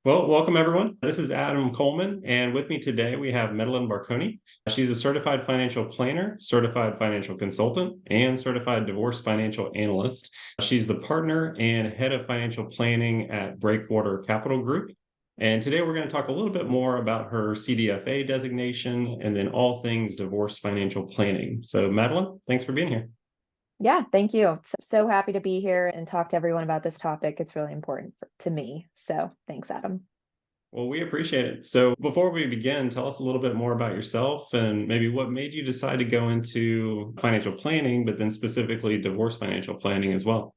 Well, welcome everyone. This is Adam Coleman, and with me today we have Madeline Barconi. She's a certified financial planner, certified financial consultant, and certified divorce financial analyst. She's the partner and head of financial planning at Breakwater Capital Group. And today we're going to talk a little bit more about her CDFA designation and then all things divorce financial planning. So, Madeline, thanks for being here. Yeah, thank you. So happy to be here and talk to everyone about this topic. It's really important to me. So thanks, Adam. Well, we appreciate it. So before we begin, tell us a little bit more about yourself and maybe what made you decide to go into financial planning, but then specifically divorce financial planning as well.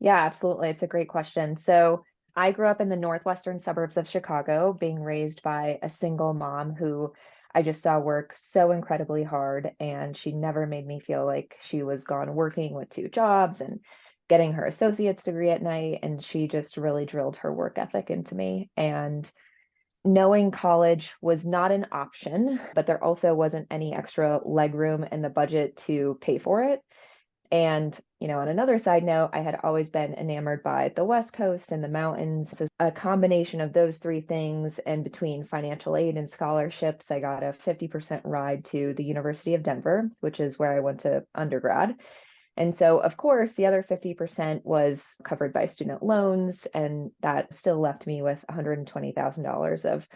Yeah, absolutely. It's a great question. So I grew up in the northwestern suburbs of Chicago, being raised by a single mom who I just saw work so incredibly hard. And she never made me feel like she was gone working with two jobs and getting her associate's degree at night. And she just really drilled her work ethic into me. And knowing college was not an option, but there also wasn't any extra legroom in the budget to pay for it. And, on another side note, I had always been enamored by the West Coast and the mountains. So a combination of those three things, and between financial aid and scholarships, I got a 50% ride to the University of Denver, which is where I went to undergrad. And so, of course, the other 50% was covered by student loans, and that still left me with $120,000 of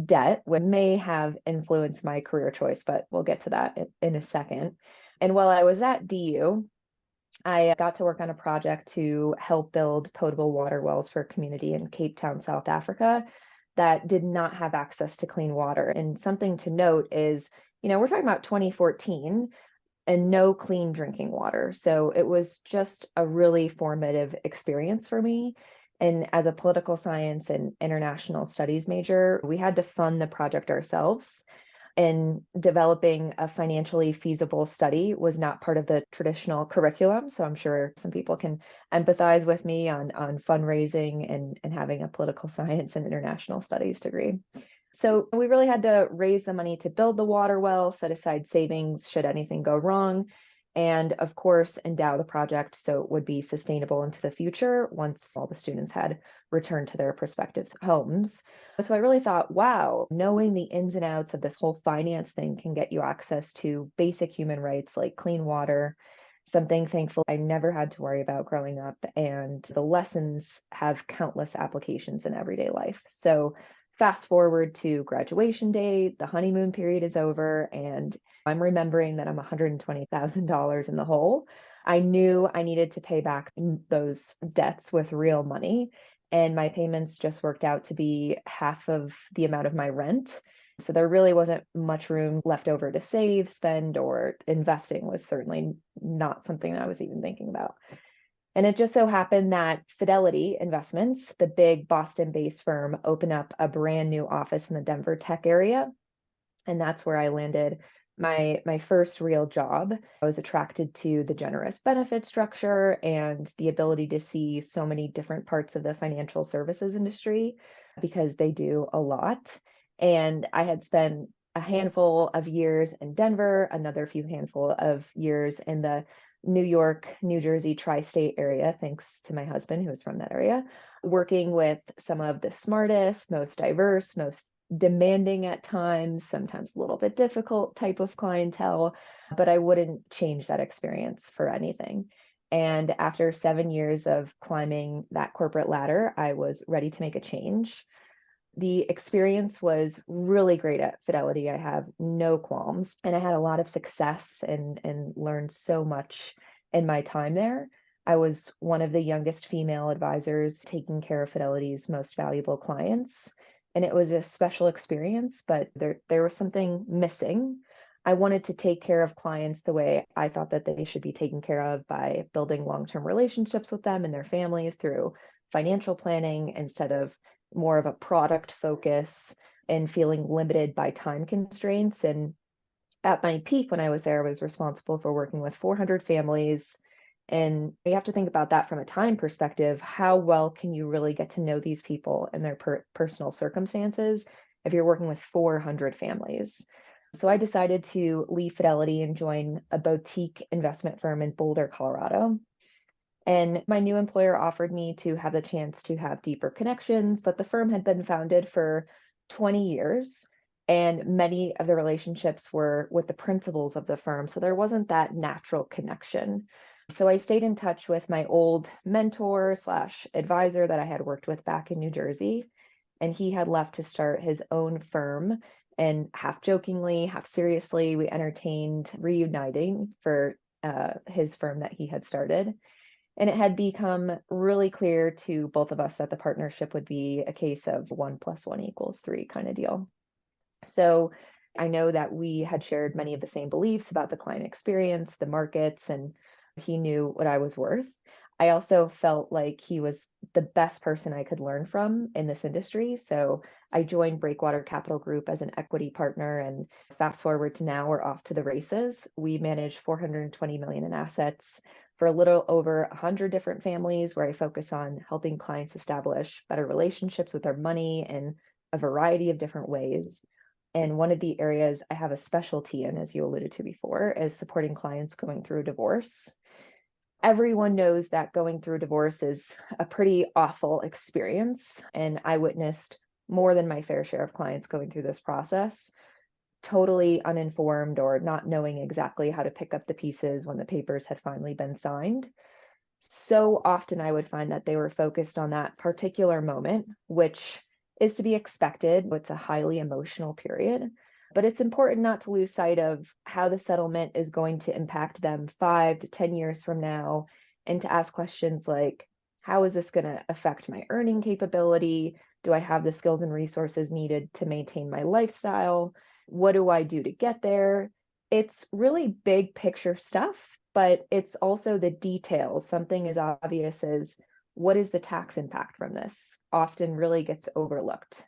debt, which may have influenced my career choice, but we'll get to that in a second. And while I was at DU, I got to work on a project to help build potable water wells for a community in Cape Town, South Africa, that did not have access to clean water. And something to note is, we're talking about 2014 and no clean drinking water. So it was just a really formative experience for me. And as a political science and international studies major, we had to fund the project ourselves. And developing a financially feasible study was not part of the traditional curriculum. So I'm sure some people can empathize with me on fundraising and having a political science and international studies degree. So we really had to raise the money to build the water well, set aside savings should anything go wrong, and of course, endow the project so it would be sustainable into the future once all the students had returned to their prospective homes. So I really thought, wow, knowing the ins and outs of this whole finance thing can get you access to basic human rights like clean water, something thankful I never had to worry about growing up. And the lessons have countless applications in everyday life. So fast forward to graduation day, the honeymoon period is over, and I'm remembering that I'm $120,000 in the hole. I knew I needed to pay back those debts with real money, and my payments just worked out to be half of the amount of my rent. So there really wasn't much room left over to save, spend, or investing was certainly not something I was even thinking about. And it just so happened that Fidelity Investments, the big Boston-based firm, opened up a brand new office in the Denver tech area. And that's where I landed my first real job. I was attracted to the generous benefit structure and the ability to see so many different parts of the financial services industry because they do a lot. And I had spent a handful of years in Denver, another few handful of years in the New York, New Jersey tri-state area, thanks to my husband who is from that area, working with some of the smartest, most diverse, most demanding at times, sometimes a little bit difficult type of clientele, but I wouldn't change that experience for anything. And after 7 years of climbing that corporate ladder, I was ready to make a change. The experience was really great at Fidelity. I have no qualms, and I had a lot of success and learned so much in my time there. I was one of the youngest female advisors taking care of Fidelity's most valuable clients, and it was a special experience, but there was something missing. I wanted to take care of clients the way I thought that they should be taken care of, by building long-term relationships with them and their families through financial planning instead of more of a product focus, and feeling limited by time constraints. And at my peak when I was there, I was responsible for working with 400 families. And you have to think about that from a time perspective. How well can you really get to know these people and their personal circumstances if you're working with 400 families? So I decided to leave Fidelity and join a boutique investment firm in Boulder, Colorado. And my new employer offered me to have the chance to have deeper connections, but the firm had been founded for 20 years. And many of the relationships were with the principals of the firm. So there wasn't that natural connection. So I stayed in touch with my old mentor slash advisor that I had worked with back in New Jersey. And he had left to start his own firm. And half jokingly, half seriously, we entertained reuniting for his firm that he had started. And it had become really clear to both of us that the partnership would be a case of 1 + 1 = 3 kind of deal. So I know that we had shared many of the same beliefs about the client experience, the markets, and he knew what I was worth. I also felt like he was the best person I could learn from in this industry. So I joined Breakwater Capital Group as an equity partner. And fast forward to now, we're off to the races. We manage 420 million in assets for a little over 100 different families, where I focus on helping clients establish better relationships with their money in a variety of different ways. And one of the areas I have a specialty in, as you alluded to before, is supporting clients going through a divorce. Everyone knows that going through divorce is a pretty awful experience. And I witnessed more than my fair share of clients going through this process, totally uninformed or not knowing exactly how to pick up the pieces when the papers had finally been signed. So often I would find that they were focused on that particular moment, which is to be expected. It's a highly emotional period, but it's important not to lose sight of how the settlement is going to impact them 5 to 10 years from now, and to ask questions like, how is this going to affect my earning capability? Do I have the skills and resources needed to maintain my lifestyle? What do I do to get there? It's really big picture stuff, but it's also the details. Something as obvious as, what is the tax impact from this, often really gets overlooked.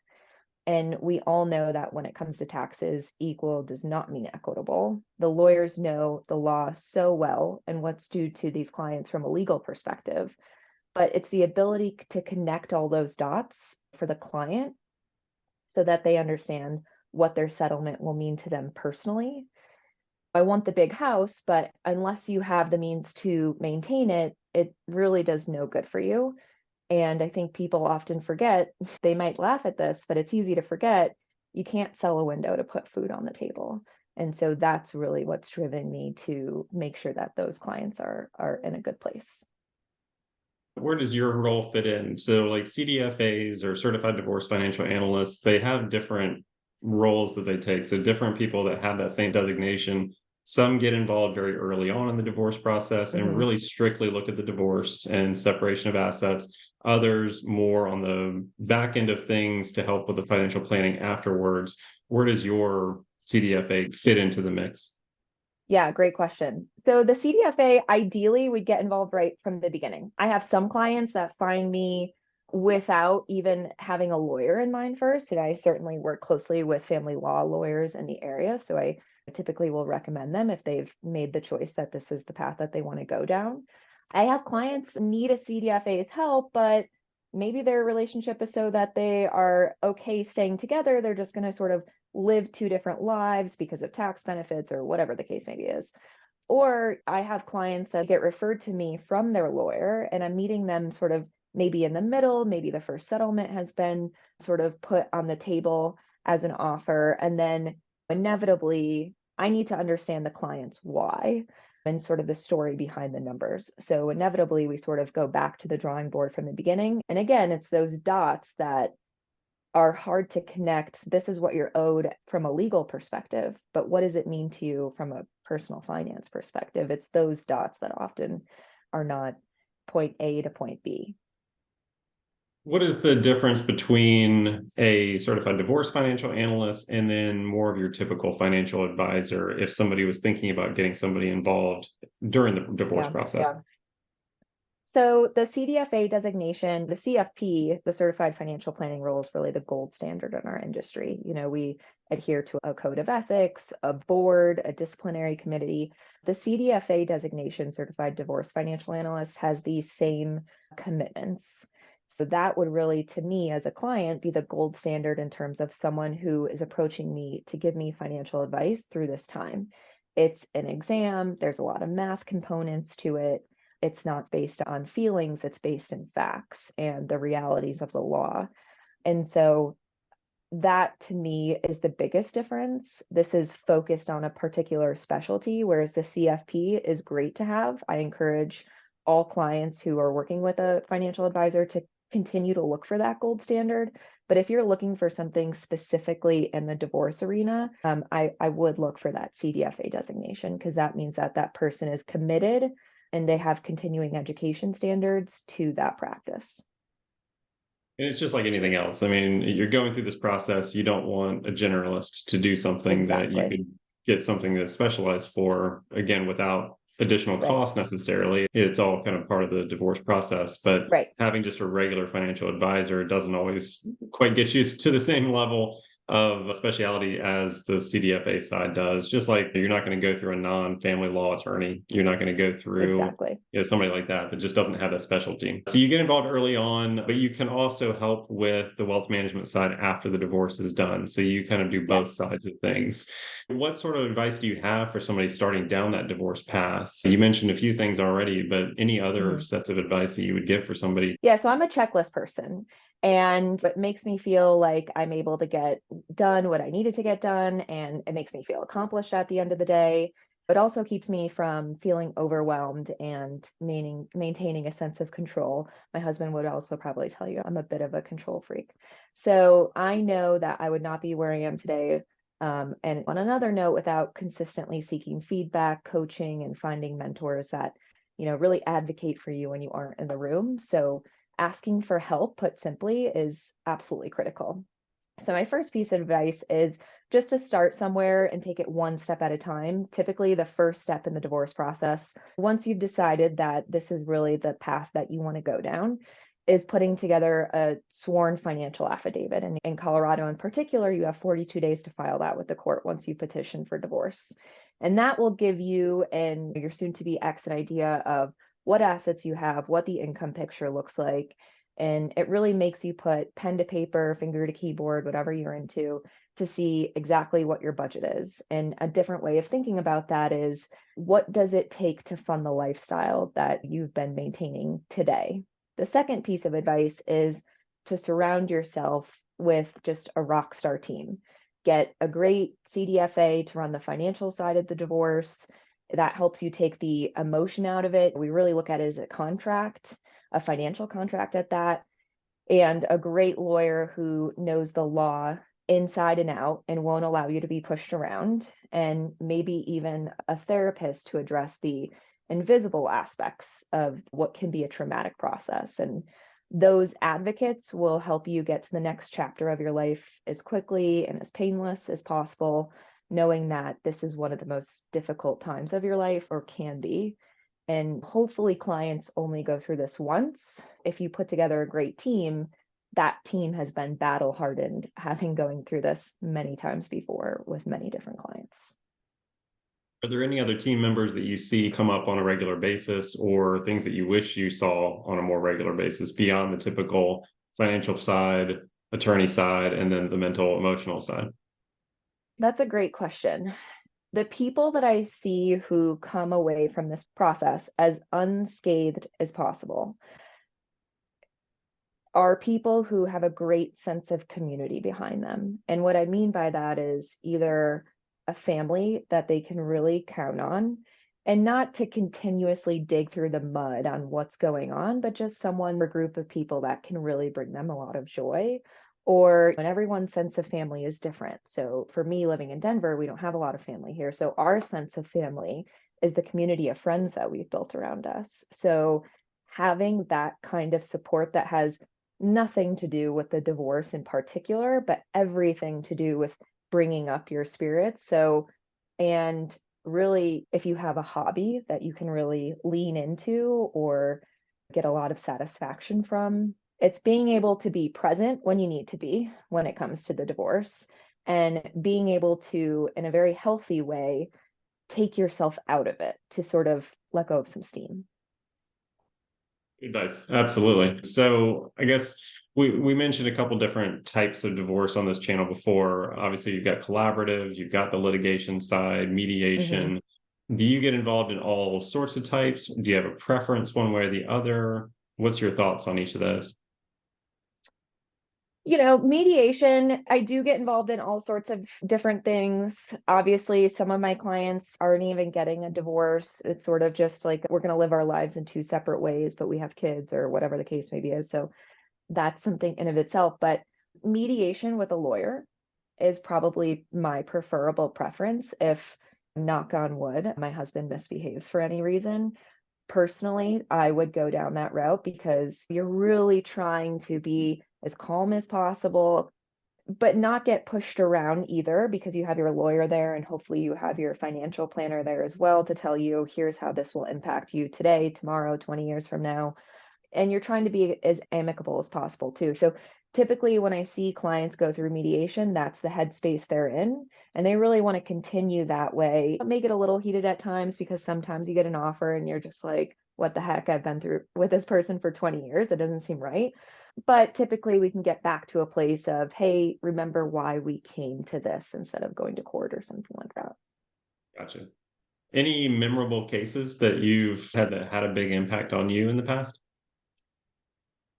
And we all know that when it comes to taxes, equal does not mean equitable. The lawyers know the law so well and what's due to these clients from a legal perspective, but it's the ability to connect all those dots for the client so that they understand what their settlement will mean to them personally. I want the big house, but unless you have the means to maintain it, it really does no good for you. And I think people often forget, they might laugh at this, but it's easy to forget, you can't sell a window to put food on the table. And so that's really what's driven me to make sure that those clients are in a good place. Where does your role fit in? So, like CDFAs or certified divorce financial analysts, they have different roles that they take. So, different people that have that same designation, some get involved very early on in the divorce process and Mhm. really strictly look at the divorce and separation of assets. Others more on the back end of things to help with the financial planning afterwards. Where does your CDFA fit into the mix? Yeah, great question. So the CDFA ideally would get involved right from the beginning. I have some clients that find me without even having a lawyer in mind first, and I certainly work closely with family law lawyers in the area. So I typically will recommend them if they've made the choice that this is the path that they want to go down. I have clients need a CDFA's help, but maybe their relationship is so that they are okay staying together. They're just going to sort of live two different lives because of tax benefits or whatever the case maybe is. Or I have clients that get referred to me from their lawyer, and I'm meeting them sort of maybe in the middle. Maybe the first settlement has been sort of put on the table as an offer. And then inevitably, I need to understand the client's why and sort of the story behind the numbers. So inevitably, we sort of go back to the drawing board from the beginning. And again, it's those dots that are hard to connect. This is what you're owed from a legal perspective, but what does it mean to you from a personal finance perspective? It's those dots that often are not point A to point B. What is the difference between a certified divorce financial analyst and then more of your typical financial advisor if somebody was thinking about getting somebody involved during the divorce Yeah, process? yeah. So the CDFA designation, the CFP, the Certified Financial Planning role, is really the gold standard in our industry. We adhere to a code of ethics, a board, a disciplinary committee. The CDFA designation, Certified Divorce Financial Analyst, has these same commitments. So that would really, to me as a client, be the gold standard in terms of someone who is approaching me to give me financial advice through this time. It's an exam, there's a lot of math components to it. it's not based on feelings, it's based in facts and the realities of the law. And so that to me is the biggest difference. This is focused on a particular specialty, whereas the CFP is great to have. I encourage all clients who are working with a financial advisor to continue to look for that gold standard. But if you're looking for something specifically in the divorce arena, I would look for that CDFA designation, because that means that that person is committed and they have continuing education standards to that practice. And it's just like anything else. I mean, you're going through this process. You don't want a generalist to do something that you Exactly. could get something that's specialized for, again, without additional Right. cost necessarily. It's all kind of part of the divorce process. But Right. having just a regular financial advisor doesn't always quite get you to the same level of speciality as the CDFA side does. Just like you're not going to go through a non-family law attorney. You're not going to go through Exactly. somebody like that just doesn't have that specialty. So you get involved early on, but you can also help with the wealth management side after the divorce is done. So you kind of do both Yes. sides of things. What sort of advice do you have for somebody starting down that divorce path? You mentioned a few things already, but any other Mhm. sets of advice that you would give for somebody? Yeah, so I'm a checklist person, and it makes me feel like I'm able to get done what I needed to get done, and it makes me feel accomplished at the end of the day. It also keeps me from feeling overwhelmed and maintaining a sense of control. My husband would also probably tell you I'm a bit of a control freak. So I know that I would not be where I am today. And on another note, without consistently seeking feedback, coaching, and finding mentors that, really advocate for you when you aren't in the room. So asking for help, put simply, is absolutely critical. So my first piece of advice is just to start somewhere and take it one step at a time. Typically, the first step in the divorce process, once you've decided that this is really the path that you want to go down, is putting together a sworn financial affidavit. And in Colorado in particular, you have 42 days to file that with the court once you petition for divorce. And that will give you and your soon to be ex an idea of what assets you have, what the income picture looks like, and it really makes you put pen to paper, finger to keyboard, whatever you're into, to see exactly what your budget is. And a different way of thinking about that is, what does it take to fund the lifestyle that you've been maintaining today? The second piece of advice is to surround yourself with just a rock star team. Get a great CDFA to run the financial side of the divorce. That helps you take the emotion out of it. We really look at it as a contract, a financial contract at that, and a great lawyer who knows the law inside and out and won't allow you to be pushed around, and maybe even a therapist to address the invisible aspects of what can be a traumatic process. And those advocates will help you get to the next chapter of your life as quickly and as painless as possible, knowing that this is one of the most difficult times of your life, or can be. And hopefully clients only go through this once. If you put together a great team, that team has been battle hardened, having going through this many times before with many different clients. Are there any other team members that you see come up on a regular basis, or things that you wish you saw on a more regular basis beyond the typical financial side, attorney side, and then the mental emotional side? That's a great question. The people that I see who come away from this process as unscathed as possible are people who have a great sense of community behind them. And what I mean by that is either a family that they can really count on, and not to continuously dig through the mud on what's going on, but just someone or group of people that can really bring them a lot of joy. Or when everyone's sense of family is different. So for me, living in Denver, we don't have a lot of family here. So our sense of family is the community of friends that we've built around us. So having that kind of support that has nothing to do with the divorce in particular, but everything to do with bringing up your spirits. So, and really, if you have a hobby that you can really lean into or get a lot of satisfaction from, it's being able to be present when you need to be when it comes to the divorce, and being able to, in a very healthy way, take yourself out of it to sort of let go of some steam. Advice. Absolutely. So I guess we mentioned a couple different types of divorce on this channel before. Obviously, you've got collaborative, you've got the litigation side, Hmm. mediation. Do you get involved in all sorts of types? Do you have a preference one way or the other? What's your thoughts on each of those? Mediation, I do get involved in all sorts of different things. Obviously, some of my clients aren't even getting a divorce. It's sort of just like we're going to live our lives in two separate ways, but we have kids or whatever the case may be. So that's something in of itself. But mediation with a lawyer is probably my preferable preference if, knock on wood, my husband misbehaves for any reason. Personally, I would go down that route because you're really trying to be as calm as possible, but not get pushed around either because you have your lawyer there and hopefully you have your financial planner there as well to tell you, here's how this will impact you today, tomorrow, 20 years from now. And you're trying to be as amicable as possible too. So typically when I see clients go through mediation, that's the headspace they're in. And they really want to continue that way. Make it a little heated at times because sometimes you get an offer and you're just like, what the heck? I've been through with this person for 20 years. It doesn't seem right. But typically we can get back to a place of, hey, remember why we came to this instead of going to court or something like that. Gotcha. Any memorable cases that you've had that had a big impact on you in the past?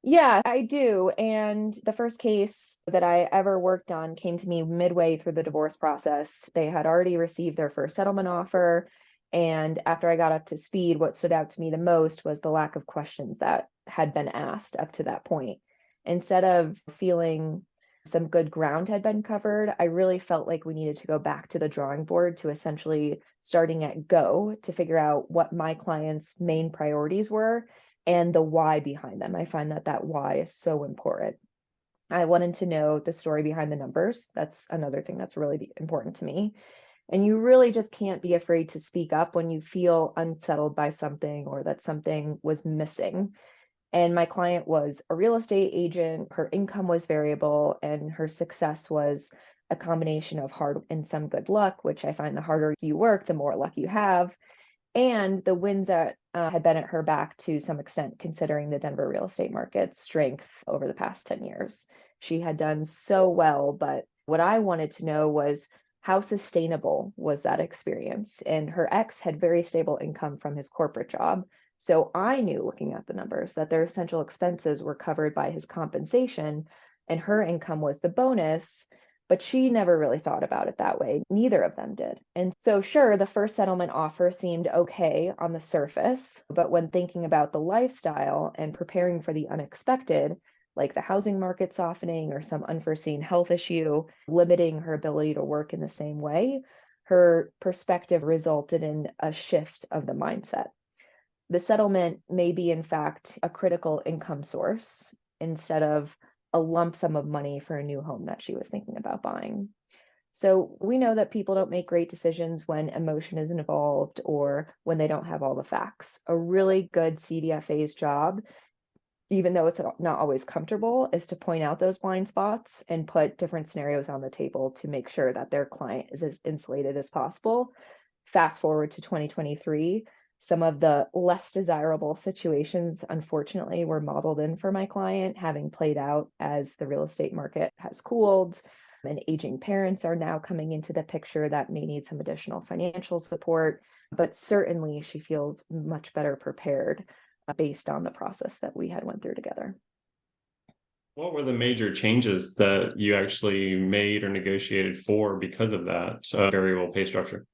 Yeah, I do. And the first case that I ever worked on came to me midway through the divorce process. They had already received their first settlement offer. And after I got up to speed, what stood out to me the most was the lack of questions that had been asked up to that point. Instead of feeling some good ground had been covered, I really felt like we needed to go back to the drawing board to essentially starting at go to figure out what my clients' main priorities were and the why behind them. I find that that why is so important. I wanted to know the story behind the numbers. That's another thing that's really important to me. And you really just can't be afraid to speak up when you feel unsettled by something or that something was missing. And my client was a real estate agent. Her income was variable, and her success was a combination of hard and some good luck, which I find the harder you work, the more luck you have. And the winds that had been at her back to some extent, considering the Denver real estate market's strength over the past 10 years. She had done so well, but what I wanted to know was how sustainable was that experience? And her ex had very stable income from his corporate job. So I knew looking at the numbers that their essential expenses were covered by his compensation, and her income was the bonus. But she never really thought about it that way. Neither of them did. And so, sure, the first settlement offer seemed okay on the surface. But when thinking about the lifestyle and preparing for the unexpected, like the housing market softening or some unforeseen health issue, limiting her ability to work in the same way, her perspective resulted in a shift of the mindset. The settlement may be, in fact, a critical income source instead of a lump sum of money for a new home that she was thinking about buying. So we know that people don't make great decisions when emotion is involved or when they don't have all the facts. A really good CDFA's job, even though it's not always comfortable, is to point out those blind spots and put different scenarios on the table to make sure that their client is as insulated as possible. Fast forward to 2023, some of the less desirable situations, unfortunately, were modeled in for my client, having played out as the real estate market has cooled and aging parents are now coming into the picture that may need some additional financial support. But certainly she feels much better prepared based on the process that we had went through together. What were the major changes that you actually made or negotiated for because of that variable pay structure?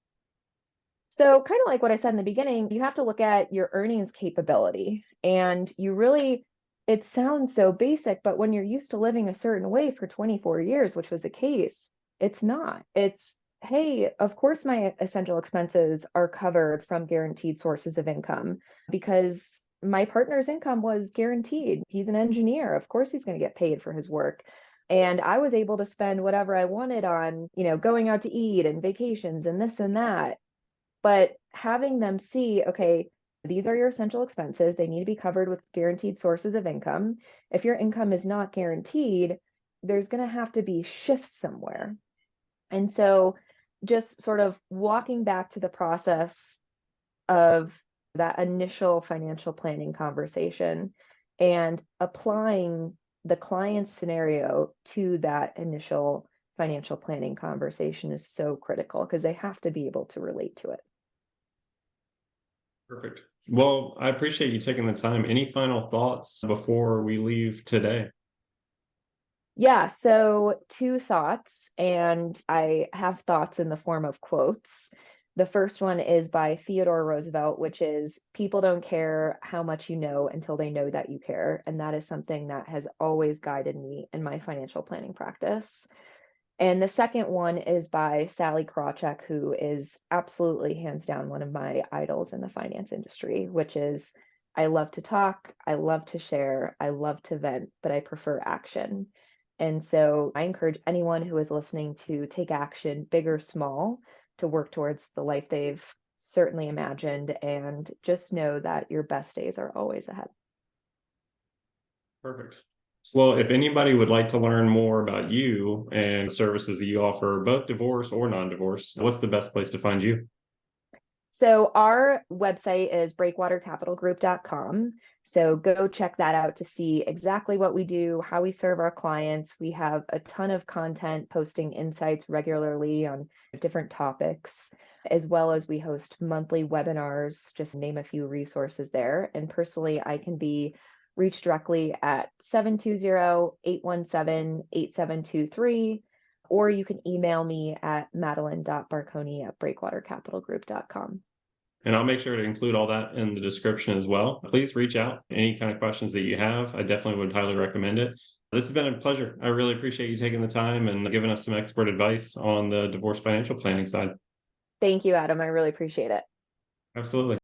So, kind of like what I said in the beginning, you have to look at your earnings capability. And you really, it sounds so basic, but when you're used to living a certain way for 24 years, which was the case, it's not. It's, hey, of course, my essential expenses are covered from guaranteed sources of income because my partner's income was guaranteed. He's an engineer. Of course, he's going to get paid for his work. And I was able to spend whatever I wanted on, going out to eat and vacations and this and that, but having them see, okay, these are your essential expenses. They need to be covered with guaranteed sources of income. If your income is not guaranteed, there's going to have to be shifts somewhere. And so just sort of walking back to the process of that initial financial planning conversation and applying the client's scenario to that initial financial planning conversation is so critical because they have to be able to relate to it. Perfect. Well, I appreciate you taking the time. Any final thoughts before we leave today? Yeah, so two thoughts, and I have thoughts in the form of quotes. The first one is by Theodore Roosevelt, which is people don't care how much you know until they know that you care. And that is something that has always guided me in my financial planning practice. And the second one is by Sally Krawcheck, who is absolutely hands down one of my idols in the finance industry, which is I love to talk, I love to share, I love to vent, but I prefer action. And so I encourage anyone who is listening to take action, big or small, to work towards the life they've certainly imagined and just know that your best days are always ahead. Perfect. Well, if anybody would like to learn more about you and the services that you offer, both divorce or non-divorce, what's the best place to find you? So our website is breakwatercapitalgroup.com. So go check that out to see exactly what we do, how we serve our clients. We have a ton of content posting insights regularly on different topics, as well as we host monthly webinars, just name a few resources there. And personally, I can be reached directly at 720-817-8723, or you can email me at madeline.barconi@breakwatercapitalgroup.com. And I'll make sure to include all that in the description as well. Please reach out. Any kind of questions that you have, I definitely would highly recommend it. This has been a pleasure. I really appreciate you taking the time and giving us some expert advice on the divorce financial planning side. Thank you, Adam. I really appreciate it. Absolutely.